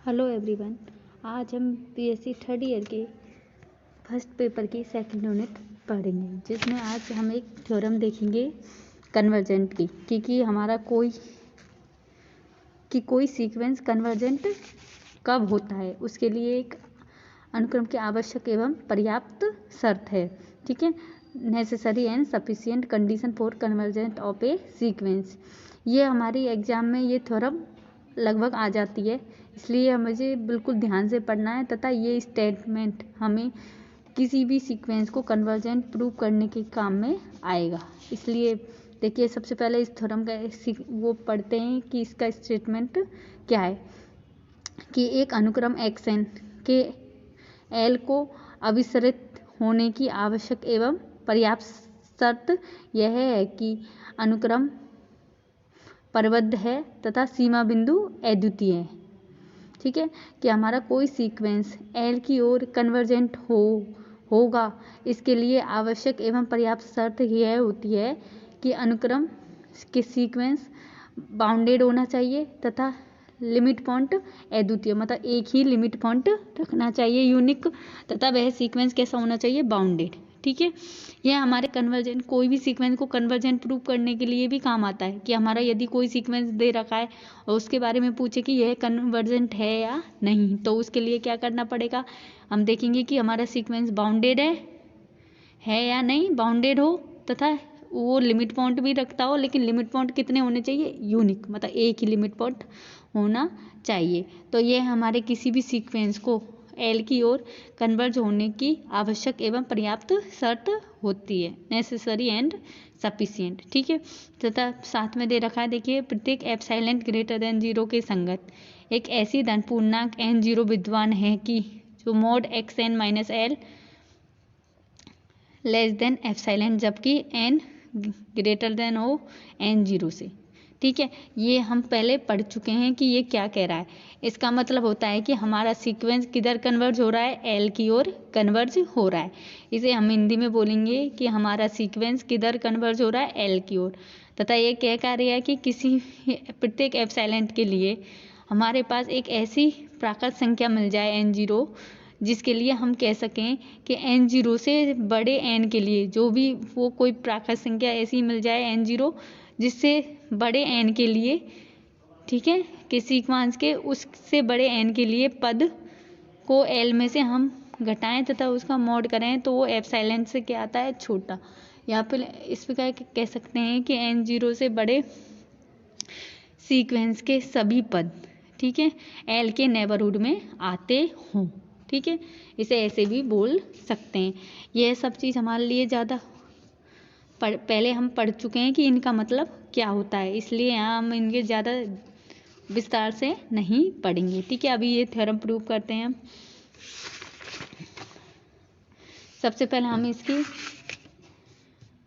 Hello everyone. आज हम BSc third year के फर्स्ट पेपर की सेकंड यूनिट पढ़ेंगे, जिसमें आज हम एक थ्योरम देखेंगे कन्वर्जेंट की, क्योंकि हमारा कोई सीक्वेंस कन्वर्जेंट कब होता है उसके लिए एक अनुक्रम की आवश्यक एवं पर्याप्त शर्त है। ठीक है, necessary and sufficient condition for convergent of A sequence. ये हमारी एग्जाम में ये थ्योरम लगभग आ जाती है, इसलिए मुझे बिल्कुल ध्यान से पढ़ना है तथा ये स्टेटमेंट हमें किसी भी सीक्वेंस को कन्वर्जेंट प्रूव करने के काम में आएगा। इसलिए देखिए, सबसे पहले इस थ्योरम का वो पढ़ते हैं कि इसका स्टेटमेंट क्या है कि एक अनुक्रम xn के L को अभिसरित होने की आवश्यक एवं पर्याप्त शर्त यह है कि अनुक्रम परिबद्ध है तथा सीमा बिंदु अद्वितीय है। ठीक है, कि हमारा कोई सीक्वेंस L की ओर कन्वर्जेंट होगा। इसके लिए आवश्यक एवं पर्याप्त शर्त यह होती है कि अनुक्रम के सीक्वेंस बाउंडेड होना चाहिए तथा लिमिट पॉइंट अद्वितीय, मतलब एक ही लिमिट पॉइंट रखना चाहिए यूनिक, तथा वह सीक्वेंस कैसा होना चाहिए, बाउंडेड। ठीक है, यह हमारे कन्वर्जेंट कोई भी सीक्वेंस को कन्वर्जेंट प्रूव करने के लिए भी काम आता है कि हमारा यदि कोई सीक्वेंस दे रखा है और उसके बारे में पूछे कि यह कन्वर्जेंट है या नहीं, तो उसके लिए क्या करना पड़ेगा, हम देखेंगे कि हमारा सीक्वेंस बाउंडेड है या नहीं, बाउंडेड हो तथा वो लिमिट पॉइंट भी रखता हो, लेकिन लिमिट पॉइंट कितने होने चाहिए, यूनिक, मतलब एक ही लिमिट पॉइंट होना चाहिए। तो यह हमारे किसी भी सीक्वेंस को L की ओर कन्वर्ज होने की आवश्यक एवं पर्याप्त शर्त होती है, नेसेसरी एंड सफिशिएंट। ठीक है, तथा साथ में दे रखा है, देखिए, प्रत्येक एप्सिलॉन ग्रेटर देन 0 के संगत एक ऐसी धन पूर्णांक n0 विद्यमान है कि जो mode xn minus L less than epsilon, जबकि n ग्रेटर देन हो n0 से। ठीक है, ये हम पहले पढ़ चुके हैं कि ये क्या कह रहा है। इसका मतलब होता है कि हमारा सीक्वेंस किधर कन्वर्ज हो रहा है, L की ओर कन्वर्ज हो रहा है। इसे हम हिंदी में बोलेंगे कि हमारा सीक्वेंस किधर कन्वर्ज हो रहा है, L की ओर। तथा ये कह रहा है कि किसी प्रत्येक एप्सिलॉन के लिए हमारे पास एक ऐसी प्राकृत संख्या मिल जाए n0, जिसके लिए हम कह सकें कि n0 से बड़े n के लिए जो भी वो कोई प्राकृत संख्या ऐसी मिल जाए n0 जिससे बड़े n के लिए, ठीक है, कि सीक्वेंस के उससे बड़े n के लिए पद को L में से हम घटाएं तथा उसका मॉड करें तो वो एप्सिलॉन से क्या आता है, छोटा। या फिर इस प्रकार कह सकते हैं कि n0 से बड़े सीक्वेंस के सभी पद, ठीक है, L के नेबरहुड में आते हों। ठीक है, इसे ऐसे भी बोल सकते हैं। यह सब चीज़ हमारे लिए ज़्यादा पहले हम पढ़ चुके हैं कि इनका मतलब क्या होता है, इसलिए यहाँ हम इनके ज़्यादा विस्तार से नहीं पढ़ेंगे। ठीक है, अभी ये थ्योरम प्रूव करते हैं। सबसे पहले हम इसकी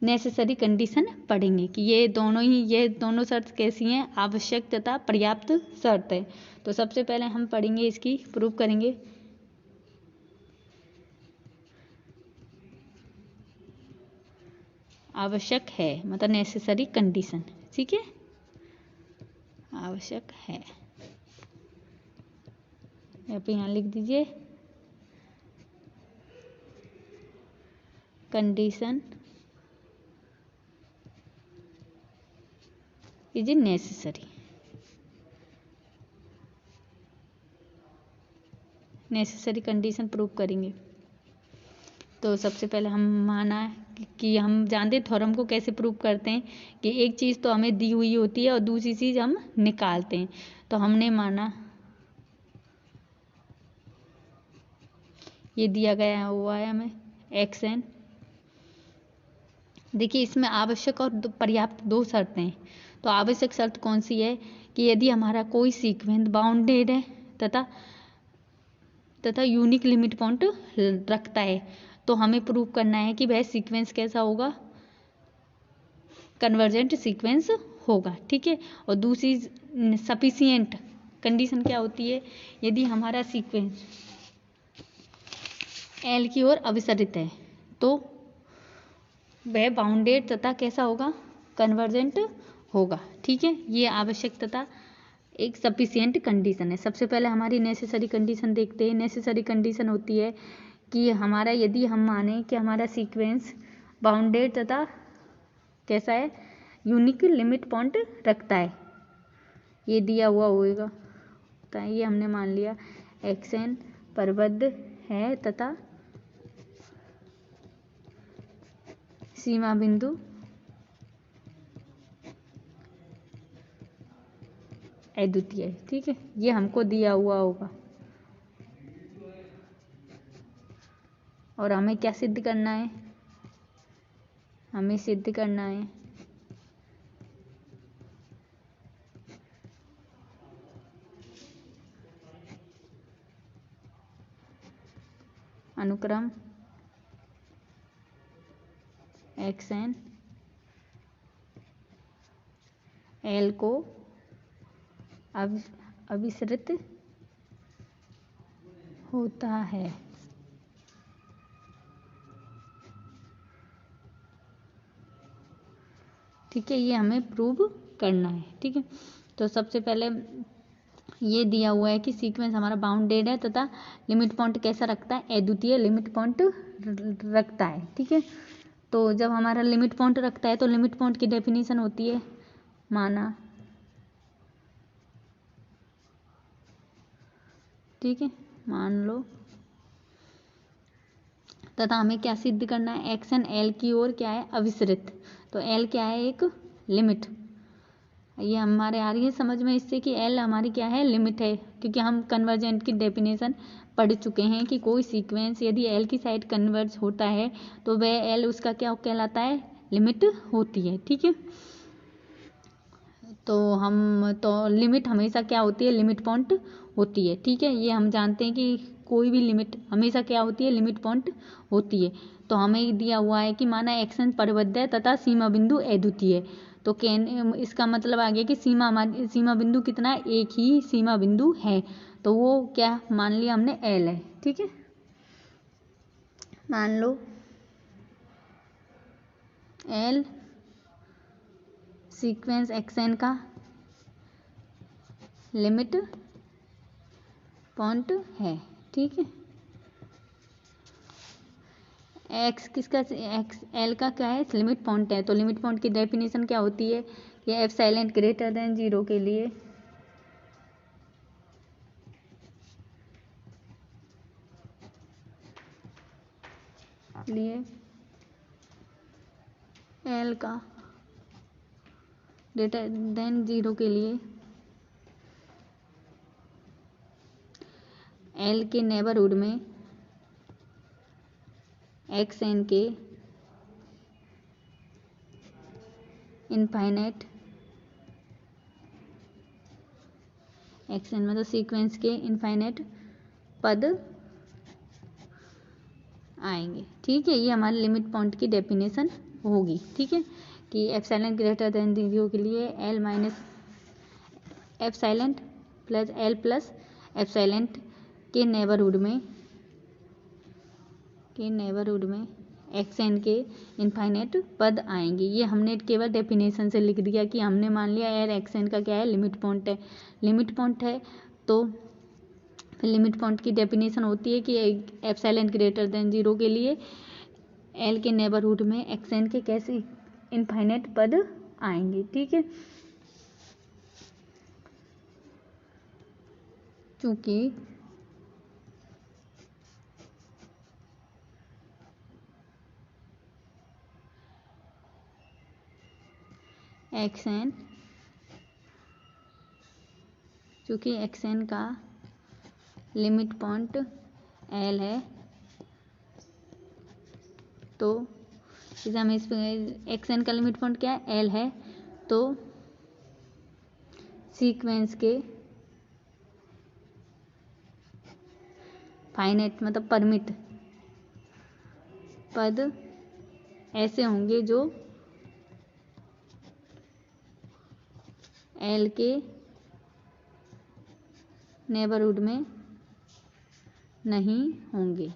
नेसेसरी कंडीशन पढ़ेंगे कि ये दोनों शर्त कैसी हैं, आवश्यक तथा पर्याप्त शर्त है। तो सबसे पहले हम पढ़ेंगे, इसकी प्रूव करेंगे। आवश्यक है मतलब नेसेसरी कंडीशन। ठीक है, आवश्यक है, आप यहाँ लिख दीजिए condition is necessary. Necessary condition prove करेंगे। तो सबसे पहले हम माना कि हम जानते हैं थ्योरम को कैसे प्रूव करते हैं कि एक चीज़ तो हमें दी हुई होती है और दूसरी चीज़ हम निकालते हैं। तो हमने माना ये दिया गया हुआ है हमें xn। देखिए, इसमें आवश्यक और पर्याप्त दो शर्तें हैं। तो आवश्यक शर्त कौन सी है कि यदि हमारा कोई सीक्वेंस बाउंडेड है तथा यूनिक लिमिट पॉइंट रखता है, तो हमें प्रूव करना है कि वह सीक्वेंस कैसा होगा, कन्वर्जेंट सीक्वेंस होगा। ठीक है, और दूसरी सफिशिएंट कंडीशन क्या होती है, यदि हमारा सीक्वेंस L की ओर अभिसरित है तो वह बाउंडेड तथा कैसा होगा, कन्वर्जेंट होगा। ठीक है, ये आवश्यक तथा एक सफिशिएंट कंडीशन है। सबसे पहले हमारी नेसेसरी कंडीशन देखते हैं। नेसेसरी कंडीशन होती है कि हमारा, यदि हम माने कि हमारा सीक्वेंस बाउंडेड तथा कैसा है, यूनिक लिमिट पॉइंट रखता है, ये दिया हुआ होगा, तो ये हमने मान लिया xn परिबद्ध है तथा सीमा बिंदु अद्वितीय है। ठीक है, ये हमको दिया हुआ होगा और हमें क्या सिद्ध करना है, हमें सिद्ध करना है अनुक्रम xn L को अविसरित होता है। ठीक है, ये हमें प्रूव करना है। ठीक है, तो सबसे पहले ये दिया हुआ है कि सीक्वेंस हमारा बाउंडेड है तथा लिमिट पॉइंट कैसा रखता है, अद्वितीय लिमिट पॉइंट रखता है। ठीक है, तो जब हमारा लिमिट पॉइंट रखता है तो लिमिट पॉइंट की डेफिनेशन होती है माना, ठीक है, मान लो, तथा हमें क्या सिद्ध करना है, एक्शन एल की ओर क्या है, अविसरित। तो एल क्या है, एक लिमिट। ये हमारे आ रही है समझ में इससे कि एल हमारी क्या है, लिमिट है, क्योंकि हम कन्वर्जेंट की डेफिनेशन पढ़ चुके हैं कि कोई सीक्वेंस यदि एल की साइड कन्वर्ज होता है तो वह एल उसका क्या कहलाता है, लिमिट होती है। ठीक है, तो लिमिट हमेशा क्या होती है, लिमिट पॉइंट होती है। ठीक है, ये हम जानते हैं कि कोई भी लिमिट हमेशा क्या होती है, लिमिट पॉइंट होती है। तो हमें दिया हुआ है कि माना एक्शन परिबद्ध है तथा सीमा बिंदु अद्वितीय है। तो इसका मतलब आ गया कि सीमा बिंदु कितना है, एक ही सीमा बिंदु है, तो वो क्या मान लिया हमने, एल है। ठीक है, मान लो एल सीक्वेंस एक्शन का लिमिट पॉइंट है। ठीक है, एक्स किसका, एक्स एल का क्या है, लिमिट पॉइंट है। तो लिमिट पॉइंट की डेफिनेशन क्या होती है कि एफ साइलेंट ग्रेटर देन 0 के लिए एल का ग्रेटर देन 0 के लिए एल के नेबरहुड में एक्स एन के इनफाइनाइट, एक्स एन मतलब सीक्वेंस के इनफाइनाइट पद आएंगे। ठीक है, ये हमारे लिमिट पॉइंट की डेफिनेशन होगी। ठीक है, कि एप्सिलॉन ग्रेटर देन 0 के लिए L minus epsilon plus L plus epsilon के नेबरहुड में एक्स एन के इनफाइनाइट पद आएंगे। ये हमने केवल डेफिनेशन से लिख दिया कि हमने मान लिया एल एक्स एन का क्या है, लिमिट पॉइंट है। लिमिट पॉइंट है तो लिमिट पॉइंट की डेफिनेशन होती है कि एप्सिलॉन ग्रेटर देन 0 के लिए एल के नेबरहुड में एक्स एन के कैसे इनफाइनाइट पद आएंगे। ठीक है, चूंकि एक्स एन का लिमिट पॉइंट एल है, तो जैसे हम इस एक्स एन का लिमिट पॉइंट क्या है, एल है, तो सीक्वेंस के फाइनाइट मतलब परिमित पद ऐसे होंगे जो एल के नेबरहुड में नहीं होंगे।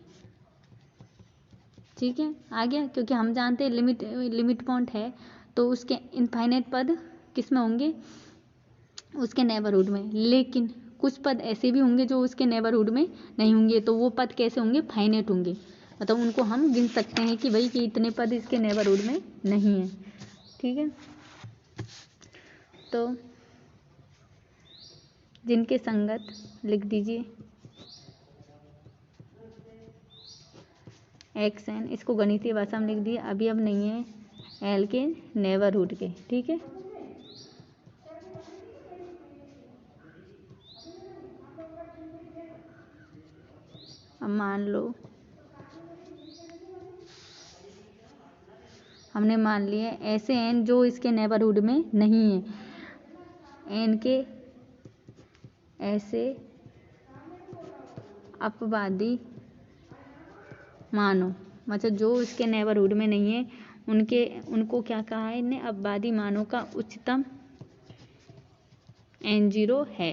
ठीक है, आ गया, क्योंकि हम जानते हैं लिमिट पॉइंट है तो उसके इनफाइनाइट पद किस में होंगे, उसके नेबरहुड में, लेकिन कुछ पद ऐसे भी होंगे जो उसके नेबरहुड में नहीं होंगे। तो वो पद कैसे होंगे? फाइनेट होंगे, मतलब उनको हम गिन सकते हैं कि भाई कि इतने पद इसके नेबरहुड में नहीं है। ठीक है, तो जिनके संगत लिख दीजिए एक्स एन, इसको गणितीय भाषा में लिख दिए, अभी अब नहीं है एल के नेबरहुड के। ठीक है, अब मान लो हमने मान लिए ऐसे एन जो इसके नेबरहुड में नहीं है, एन के ऐसे अपवादी मानो, मतलब जो इसके नेबरहुड में नहीं है उनको क्या कहा है इनने? अपवादी मानों का उच्चतम n0 है,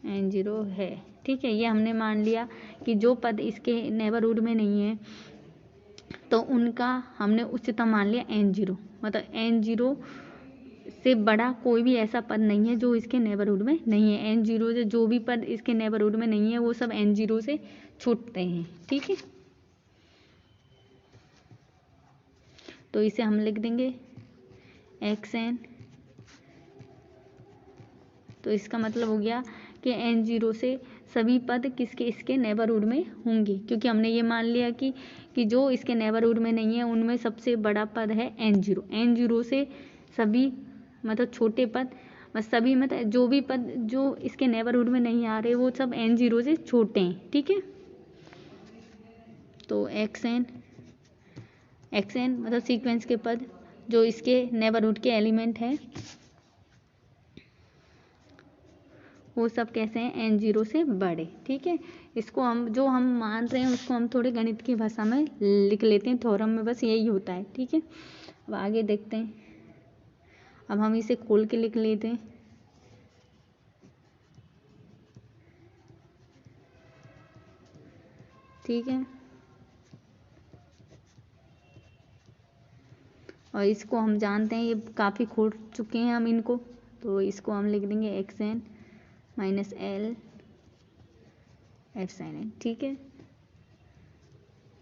n0 है। ठीक है, ये हमने मान लिया कि जो पद इसके नेबरहुड में नहीं है तो उनका हमने उच्चतम मान लिया n0, मतलब n0 से बड़ा कोई भी ऐसा पद नहीं है जो इसके नेबरहुड में नहीं है। n0 से जो भी पद इसके नेबरहुड में नहीं है वो सब n0 से छूटते हैं। ठीक है, तो इसे हम लिख देंगे xn, तो इसका मतलब हो गया कि n0 से सभी पद किसके इसके नेबरहुड में होंगे, क्योंकि हमने ये मान लिया कि जो इसके नेबरहुड में नहीं है उनमें सबसे बड़ा पद है n0। n0 से सभी मतलब छोटे पद, सभी मतलब जो भी पद जो इसके नेबरहुड में नहीं आ रहे वो सब n0 से छोटे हैं। ठीक है, तो xn मतलब सीक्वेंस के पद जो इसके नेबरहुड के एलिमेंट हैं वो सब कैसे हैं? n0 से बड़े। ठीक है, इसको हम जो हम मान रहे हैं उसको हम थोड़े गणित की भाषा में लिख लेते हैं, थ्योरम में बस यही होता है। ठीक है, अब आगे देखते हैं, अब हम इसे खोल के लिख लेते हैं। ठीक है, और इसको हम जानते हैं, ये काफ़ी खोल चुके हैं हम इनको, तो इसको हम लिख देंगे xn minus L F sine N. ठीक है,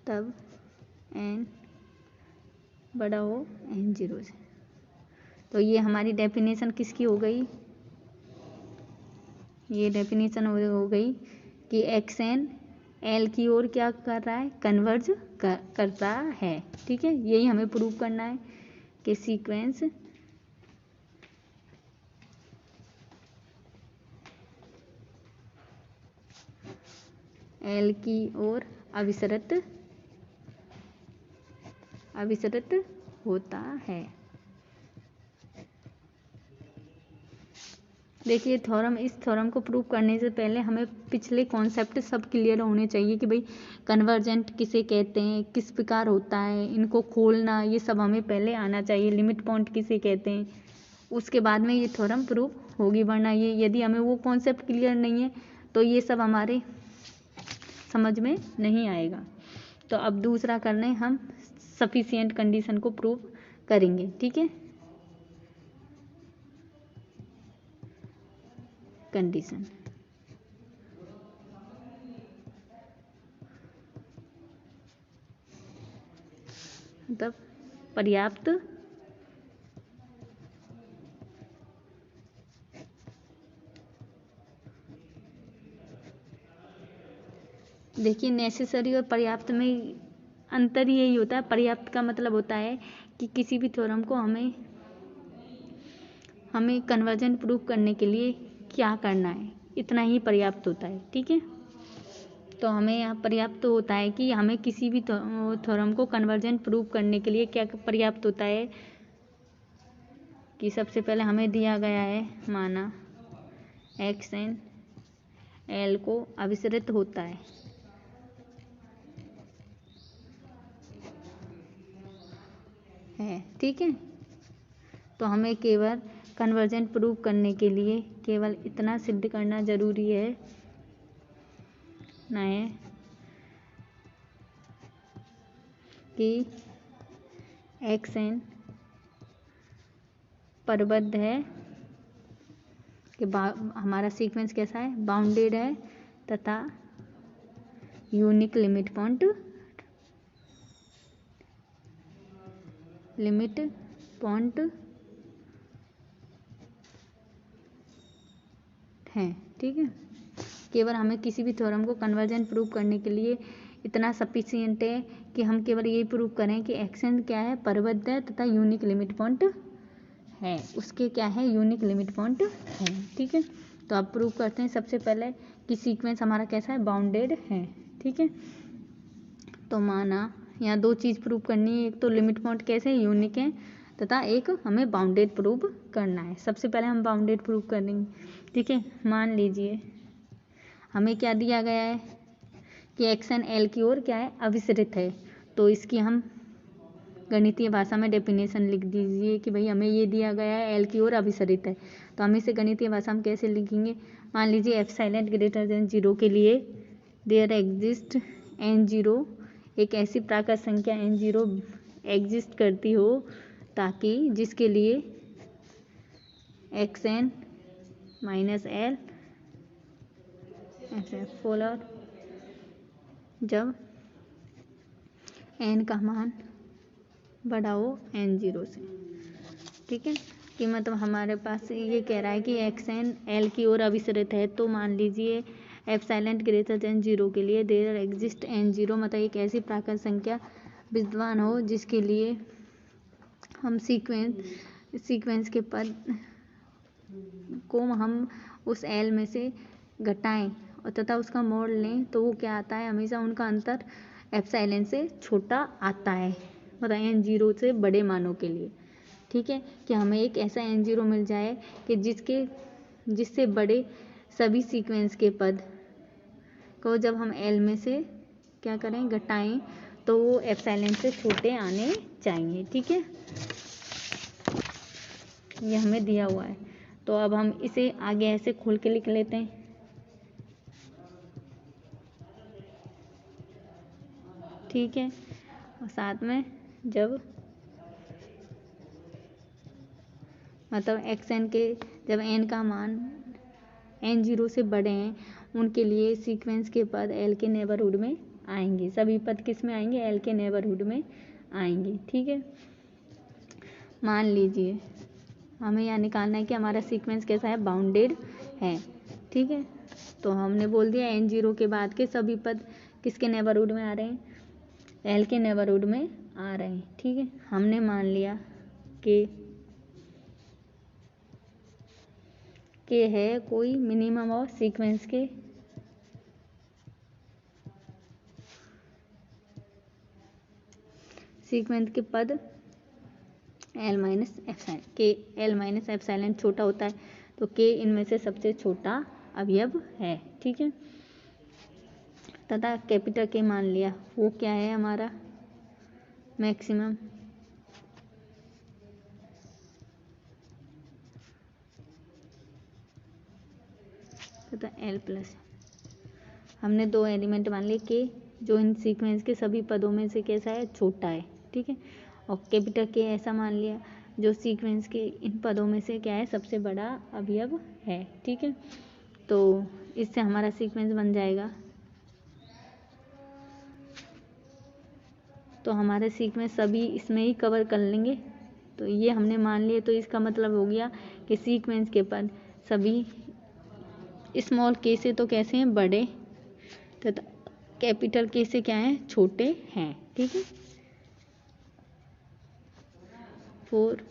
तब n बड़ा हो n0 से, तो ये हमारी डेफिनेशन किसकी हो गई? ये डेफिनेशन हो गई कि xn एल की ओर क्या कर रहा है? कन्वर्ज करता है। ठीक है, यही हमें प्रूव करना है कि सीक्वेंस एल की ओर अभिसरित होता है। देखिए थ्योरम, इस थ्योरम को प्रूव करने से पहले हमें पिछले कॉन्सेप्ट सब क्लियर होने चाहिए कि भाई कन्वर्जेंट किसे कहते हैं, किस प्रकार होता है, इनको खोलना, ये सब हमें पहले आना चाहिए। लिमिट पॉइंट किसे कहते हैं, उसके बाद में ये थ्योरम प्रूव होगी, वरना ये यदि हमें वो कॉन्सेप्ट क्लियर नहीं है तो ये सब हमारे समझ में नहीं आएगा। तो अब दूसरा करने हम सफिशिएंट कंडीशन को प्रूव करेंगे। ठीक है, कंडीशन मतलब पर्याप्त देखिए नेसेसरी और पर्याप्त में अंतर यही होता है। पर्याप्त का मतलब होता है कि किसी भी थ्योरम को हमें कन्वर्जन प्रूव करने के लिए क्या करना है, इतना ही पर्याप्त होता है। ठीक है, तो हमें यहाँ पर्याप्त होता है कि हमें किसी भी थ्योरम को कन्वर्जन प्रूव करने के लिए क्या पर्याप्त होता है कि सबसे पहले हमें दिया गया है, माना xn एल को अभिसरित होता है। ठीक है, तो हमें केवल कन्वर्जन प्रूव करने के लिए केवल इतना सिद्ध करना जरूरी है ना है कि xn परबद्ध है कि हमारा सीक्वेंस कैसा है, बाउंडेड है तथा यूनिक लिमिट पॉइंट है। ठीक है, केवल हमें किसी भी थ्योरम को कन्वर्जेंट प्रूव करने के लिए इतना सफिशिएंट है कि हम केवल ये प्रूव करें कि एक्शन क्या है, परिबद्ध है तथा यूनिक लिमिट पॉइंट है, उसके क्या है, यूनिक लिमिट पॉइंट है। ठीक है, तो आप प्रूव करते हैं सबसे पहले कि सीक्वेंस हमारा कैसा है, बाउंडेड है। ठीक है, तो माना यहाँ दो चीज़ प्रूव करनी है, एक तो लिमिट पॉइंट कैसे यूनिक है तथा एक हमें बाउंडेड प्रूव करना है। सबसे पहले हम बाउंडेड प्रूव करेंगे। ठीक है, मान लीजिए हमें क्या दिया गया है कि एक्शन एल की ओर क्या है, अभिसरित है। तो इसकी हम गणितीय भाषा में डेफिनेशन लिख दीजिए कि भाई हमें ये दिया गया है एल की ओर अभिसरित है, तो हम इसे गणितीय भाषा में कैसे लिखेंगे। मान लीजिए एप्सिलॉन ग्रेटर देन 0 के लिए देयर एग्जिस्ट n0, एक ऐसी प्राकृत संख्या n0 एग्जिस्ट करती हो ताकि जिसके लिए xn माइनस एल फॉलोअर जब n का मान बड़ा हो n0 से। ठीक है, कि मतलब हमारे पास ये कह रहा है कि xn l की ओर अभिसरित है, तो मान लीजिए एप्सिलॉन ग्रेटर देन 0 के लिए देयर एग्जिस्ट n0, मतलब एक ऐसी प्राकृत संख्या विद्यमान हो जिसके लिए हम सीक्वेंस के पद को हम उस l में से घटाएं और तथा उसका मोड लें, तो वो क्या आता है, हमेशा उनका अंतर एप्सिलॉन से छोटा आता है, मतलब n0 से बड़े मानों के लिए। ठीक है, कि हमें एक ऐसा n0 मिल जाए कि जिससे बड़े सभी सीक्वेंस के पद को जब हम l में से क्या करें, घटाएं, तो वो एप्सिलॉन से छोटे आने चाहिए। ठीक है, ये हमें दिया हुआ है। तो अब हम इसे आगे ऐसे खोल के लिख लेते हैं। ठीक है, और साथ में जब मतलब xn के जब n का मान n0 से बड़े हैं, उनके लिए सीक्वेंस के पद l के नेबरहुड में आएंगे। सभी पद किस में आएंगे, l के नेबरहुड में आएंगे। ठीक है, मान लीजिए हमें यहाँ निकालना है कि हमारा सीक्वेंस कैसा है, बाउंडेड है। ठीक है, तो हमने बोल दिया n0 के बाद के सभी पद किसके नेबरहुड में आ रहे हैं, l के नेबरहुड में आ रहे हैं। ठीक है, हमने मान लिया कि है कोई मिनिमम और सीक्वेंस के पद l माइनस एप्सिलॉन के l माइनस एप्सिलॉन छोटा होता है, तो k इनमें से सबसे छोटा अवयव है। ठीक है, तथा कैपिटल K मान लिया वो क्या है, हमारा मैक्सिमम तथा l प्लस हमने दो एलिमेंट मान लिए के जो इन सीक्वेंस के सभी पदों में से कैसा है, छोटा है। ठीक है, और कैपिटल K ऐसा मान लिया जो सीक्वेंस के इन पदों में से क्या है, सबसे बड़ा अवयव है। ठीक है, तो इससे हमारा सीक्वेंस बन जाएगा। तो हमारे सीक्वेंस सभी इसमें ही कवर कर लेंगे, तो ये हमने मान लिए। तो इसका मतलब हो गया कि सीक्वेंस के पद सभी स्मॉल k से तो कैसे हैं, बड़े, तथा कैपिटल K से क्या है, छोटे हैं। ठीक है, फॉर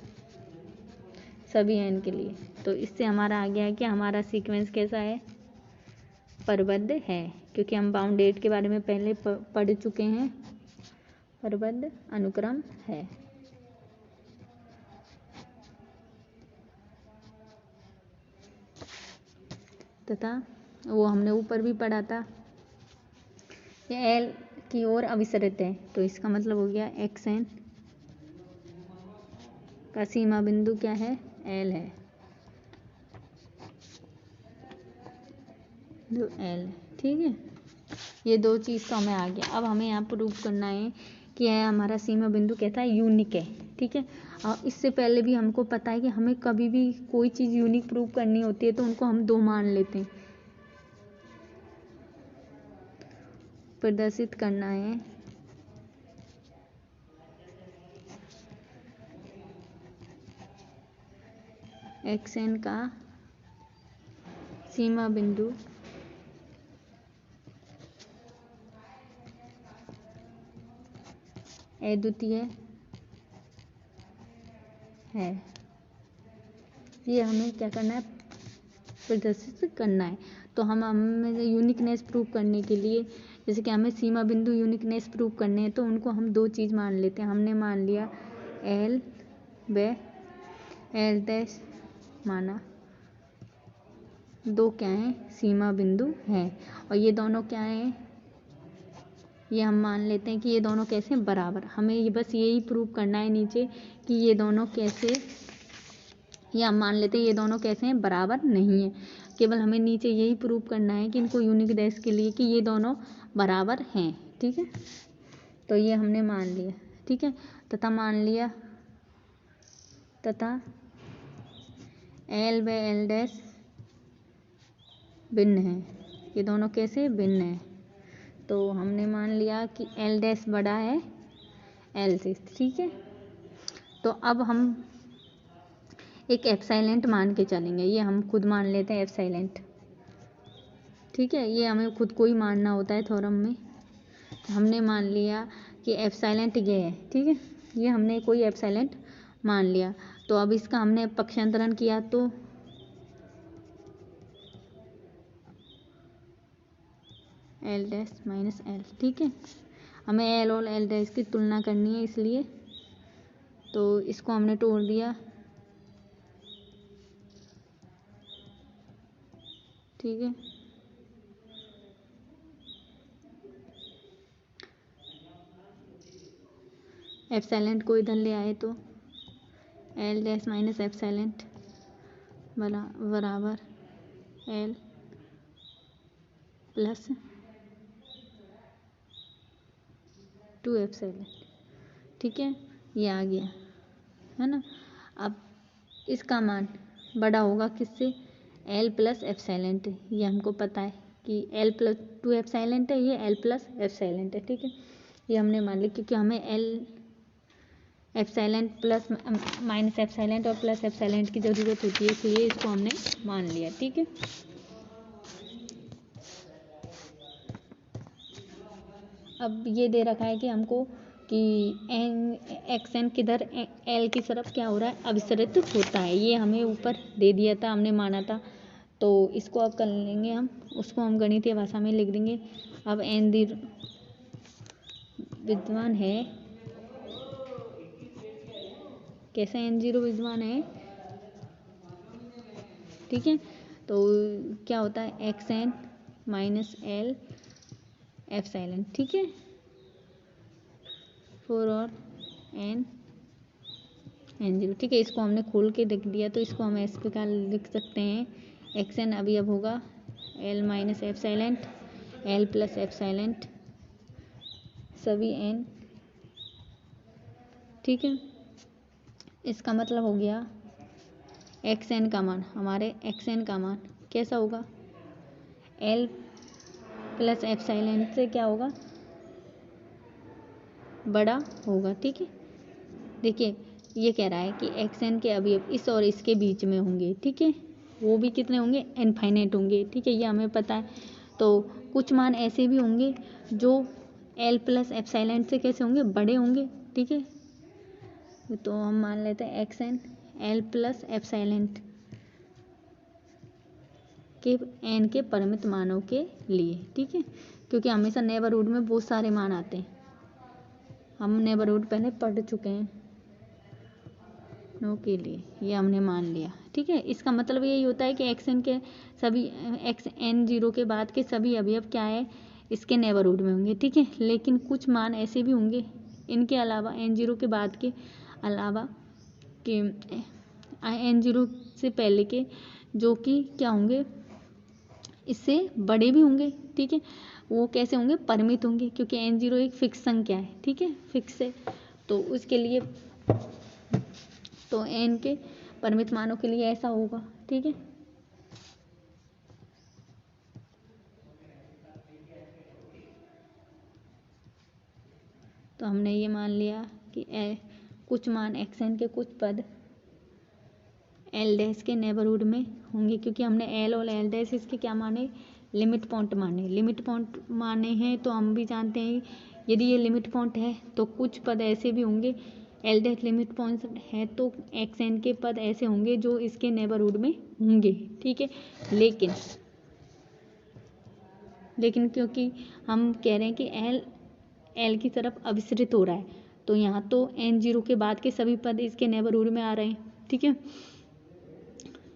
सभी n के लिए। तो इससे हमारा आ गया है कि हमारा सीक्वेंस कैसा है, परिबद्ध है, क्योंकि हम बाउंडेड के बारे में पहले पढ़ चुके हैं। परिबद्ध अनुक्रम है। तथा वो हमने ऊपर भी पढ़ा था, ये l की ओर अभिसरित है, तो इसका मतलब हो गया xn का सीमा बिंदु क्या है, l है, जो l। ठीक है, ये दो चीज़ तो हमें आ गया। अब हमें यहाँ प्रूव करना है कि हमारा सीमा बिंदु कैसा है, यूनिक है। ठीक है। और इससे पहले भी हमको पता है कि हमें कभी भी कोई चीज़ यूनिक प्रूव करनी होती है तो उनको हम 2 मान लेते हैं। प्रदर्शित करना है xn का सीमा बिंदु अद्वितीय है। ये हमें क्या करना है, प्रदर्शित करना है। तो हमें यूनिकनेस प्रूव करने के लिए, जैसे कि हमें सीमा बिंदु यूनिकनेस प्रूव करने हैं तो उनको हम 2 चीज़ मान लेते हैं। हमने मान लिया एल व एल डैश माना, 2 क्या हैं, सीमा बिंदु हैं। और ये दोनों क्या हैं, ये हम मान लेते हैं कि ये दोनों कैसे हैं, बराबर। हमें ये बस यही प्रूव करना है नीचे कि ये दोनों कैसे, ये हम मान लेते हैं ये दोनों कैसे हैं, बराबर नहीं है। केवल हमें नीचे यही प्रूव करना है कि इनको यूनिक डैश के लिए कि ये दोनों बराबर हैं। ठीक है, तो ये हमने मान लिया। ठीक है, तथा मान लिया तथा एल व एल डैश भिन्न है। ये दोनों कैसे भिन्न है, तो हमने मान लिया कि एल डैश बड़ा है एल से। ठीक है, तो अब हम एक एप्सिलॉन मान के चलेंगे। ये हम खुद मान लेते हैं एप्सिलॉन। ठीक है, ये हमें खुद को ही मानना होता है थ्योरम में। हमने मान लिया कि एप्सिलॉन ये है। ठीक है, ये हमने कोई एप्सिलॉन मान लिया। तो अब इसका हमने पक्षांतरण किया तो एल डैश माइनस एल। ठीक है, हमें एल और एल डैश की तुलना करनी है, इसलिए तो इसको हमने तोड़ दिया। ठीक है, एप्सिलॉन को इधर ले आए तो एल डैश माइनस एप्सिलॉन बराबर एल प्लस 2 एप्सिलॉन। ठीक है, ये आ गया है ना। अब इसका मान बड़ा होगा किससे, एल प्लस एप्सिलॉन। ये हमको पता है कि एल प्लस 2 एप्सिलॉन है, ये एल प्लस एप्सिलॉन है। ठीक है, ये हमने मान लिया क्योंकि हमें L epsilon plus minus epsilon और प्लस एप्सिलॉन की ज़रूरत होती है, इसलिए इसको हमने मान लिया। ठीक है, अब ये दे रखा है कि हमको कि एन एक्स एन किधर एल की तरफ क्या हो रहा है, अभिसरित होता है। ये हमें ऊपर दे दिया था, हमने माना था। तो इसको अब कर लेंगे हम, उसको हम गणितीय भाषा में लिख देंगे। अब एन विद्यमान है, कैसा N0 विद्यमान है। ठीक है, तो क्या होता है X N minus L epsilon. ठीक है, फोर और N0। ठीक है, इसको हमने खोल के लिख दिया, तो इसको हम इस प्रकार लिख सकते हैं एक्स एन अभी अब होगा L minus epsilon L plus epsilon सभी एन। ठीक है, इसका मतलब हो गया एक्स एन का मान, हमारे एक्स एन का मान कैसा होगा, एल प्लस एप्सिलॉन से क्या होगा, बड़ा होगा। ठीक है, देखिए ये कह रहा है कि एक्स एन के अवयव इस और इसके बीच में होंगे। ठीक है, वो भी कितने होंगे, इनफाइनाइट होंगे। ठीक है, ये हमें पता है। तो कुछ मान ऐसे भी होंगे जो एल प्लस एप्सिलॉन से कैसे होंगे, बड़े होंगे। ठीक है, तो हम मान लेते हैं X N L plus epsilon के एन के परिमित मानों के लिए। ठीक है, क्योंकि हमेशा नेबरहुड में बहुत सारे मान आते हैं, हम नेबरहुड पहले पढ़ चुके हैं नो के लिए, ये हमने मान लिया। ठीक है, इसका मतलब यही होता है कि एक्स एन के सभी एक्स एन 0 के बाद के सभी अवयव क्या है, इसके नेबरहुड में होंगे। ठीक है, लेकिन कुछ मान ऐसे भी होंगे इनके अलावा, N0 के बाद के अलावा कि N0 से पहले के, जो कि क्या होंगे, इससे बड़े भी होंगे। ठीक है, वो कैसे होंगे, परिमित होंगे, क्योंकि N0 एक फिक्स संख्या है। ठीक है, फिक्स है, तो उसके लिए तो n के परिमित मानों के लिए ऐसा होगा, ठीक है। तो हमने ये मान लिया कि कुछ मान xn के कुछ पद l डैश के नेबरहुड में होंगे, क्योंकि हमने l और l डैश इसके क्या माने, लिमिट पॉइंट माने हैं। तो हम भी जानते हैं यदि ये लिमिट पॉइंट है तो कुछ पद ऐसे भी होंगे, l डैश लिमिट पॉइंट है तो xn के पद ऐसे होंगे जो इसके नेबरहुड में होंगे, ठीक है। लेकिन क्योंकि हम कह रहे हैं कि l की तरफ अभिसरित हो रहा है, तो यहाँ तो n0 के बाद के सभी पद इसके नेबरहुड में आ रहे हैं, ठीक है।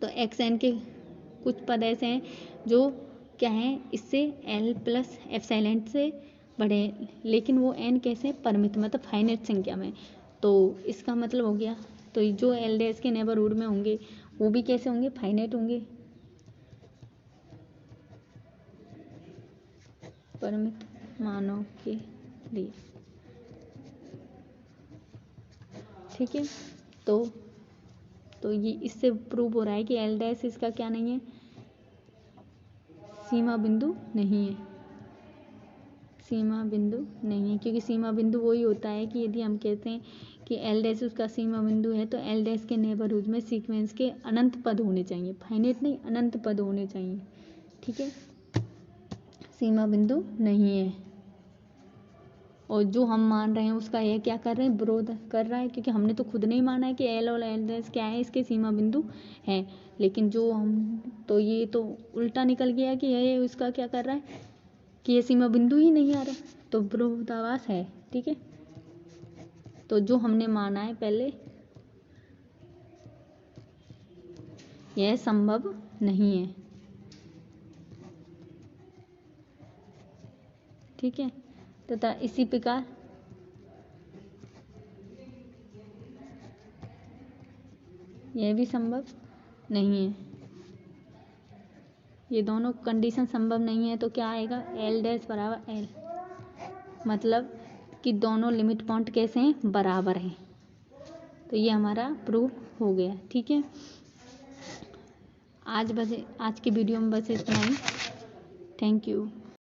तो xn के कुछ पद ऐसे हैं जो क्या हैं, इससे l प्लस एप्सिलॉन से बड़े, लेकिन वो n कैसे, परिमित मतलब फाइनाइट संख्या में। तो इसका मतलब हो गया, तो जो l डैश के नेबरहुड में होंगे वो भी कैसे होंगे, फाइनाइट होंगे, परिमित मानों के लिए, ठीक है। तो ये इससे प्रूव हो रहा है कि l डैश इसका क्या नहीं है, सीमा बिंदु नहीं है, सीमा बिंदु नहीं है। क्योंकि सीमा बिंदु वही होता है कि यदि हम कहते हैं कि l डैश उसका सीमा बिंदु है तो l डैश के नेबरहुड में सीक्वेंस के अनंत पद होने चाहिए, फाइनाइट नहीं, अनंत पद होने चाहिए, ठीक है। सीमा बिंदु नहीं है, और जो हम मान रहे हैं उसका यह क्या कर रहे हैं, विरोध कर रहा है, क्योंकि हमने तो खुद नहीं माना है कि l और l डैश क्या है, इसके सीमा बिंदु है। लेकिन जो हम, तो ये तो उल्टा निकल गया कि यह उसका क्या कर रहा है कि ये सीमा बिंदु ही नहीं आ रहा, तो विरोधाभास है, ठीक है। तो जो हमने माना है पहले, यह संभव नहीं है, ठीक है। तथा इसी प्रकार यह भी संभव नहीं है, ये दोनों कंडीशन संभव नहीं है। तो क्या आएगा, l डैश बराबर l, मतलब कि दोनों लिमिट पॉइंट कैसे हैं, बराबर हैं। तो ये हमारा प्रूफ हो गया, ठीक है। आज की वीडियो में बस इतना ही। Thank you.